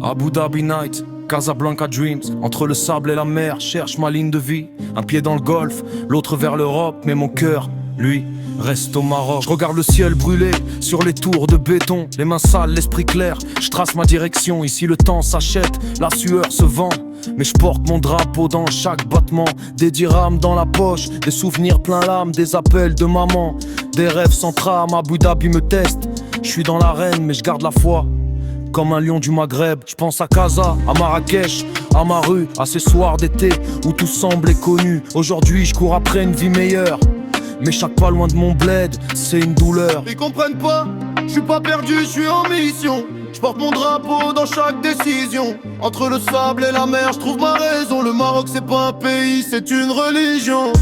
Abu Dhabi Night, Casablanca Dreams. Entre le sable et la mer, cherche ma ligne de vie. Un pied dans le golfe, l'autre vers l'Europe. Mais mon cœur, lui, reste au Maroc. Je regarde le ciel brûler sur les tours de béton. Les mains sales, l'esprit clair, je trace ma direction. Ici le temps s'achète, la sueur se vend. Mais je porte mon drapeau dans chaque battement. Des dirhams dans la poche, des souvenirs plein l'âme. Des appels de maman, des rêves sans trame. Abu Dhabi me teste, je suis dans l'arène mais je garde la foi. Comme un lion du Maghreb, je pense à Casa, à Marrakech, à ma rue, à ces soirs d'été où tout semblait connu. Aujourd'hui je cours après une vie meilleure, mais chaque pas loin de mon bled, c'est une douleur. Ils comprennent pas, je suis pas perdu, je suis en mission. Je porte mon drapeau dans chaque décision. Entre le sable et la mer, je trouve ma raison. Le Maroc c'est pas un pays, c'est une religion.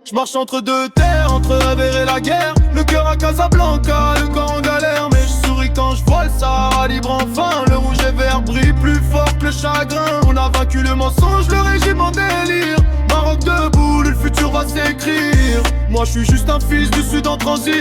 Je marche entre deux terres, entre rêve et la guerre. Le cœur à Casablanca, le corps en galère. Mais je souris quand je vois le Sahara libre enfin. Le rouge et vert brille plus fort que le chagrin. On a vaincu le mensonge, le régime en délire. Maroc debout, le futur va s'écrire. Moi je suis juste un fils du sud en transit.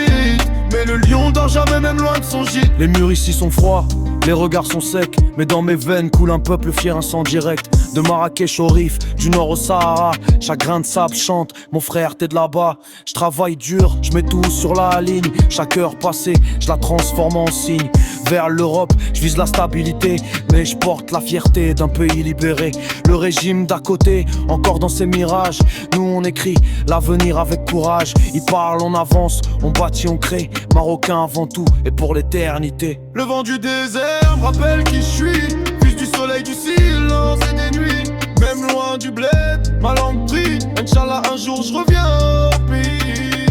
Mais le lion dort jamais même loin de son gîte. Les murs ici sont froids, les regards sont secs. Mais dans mes veines coule un peuple fier, un sang direct. De Marrakech au Rif, du nord au Sahara. Chaque grain de sable chante, mon frère t'es de là-bas. Je travaille dur, je mets tout sur la ligne. Chaque heure passée, je la transforme en signe. Vers l'Europe, je vise la stabilité. Mais je porte la fierté d'un pays libéré. Le régime d'à côté, encore dans ses mirages. Nous on écrit l'avenir avec courage. Ils parlent, on avance, on bâtit, on crée. Marocain avant tout et pour l'éternité. Le vent du désert me rappelle qui je suis. Fils du soleil, du silence et des nuits. Même loin du bled, ma langue brille. Inch'Allah un jour je reviens au pays.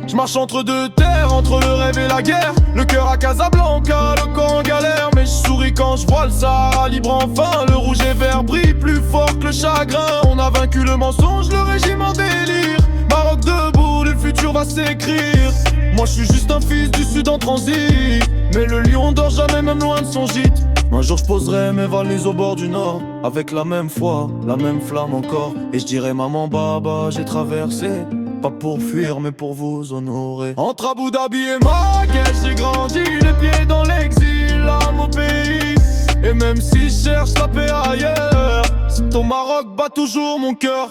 Je marche entre deux terres, entre le rêve et la guerre. Le cœur à Casablanca, le corps en galère. Mais je souris quand je vois le Sahara libre enfin. Le rouge et vert brille plus fort que le chagrin. On a vaincu le mensonge, le régime en délire. Maroc debout, le futur va s'écrire. Moi je suis juste un fils du sud en transit. Mais le lion dort jamais même loin de son gîte. Un jour je poserai mes valises au bord du nord. Avec la même foi, la même flamme encore. Et je dirai maman baba j'ai traversé. Pas pour fuir mais pour vous honorer. Entre Abu Dhabi et Marrakech j'ai grandi. Les pieds dans l'exil, l'âme au pays. Et même si je cherche la paix ailleurs, c'est au Maroc bat toujours mon cœur.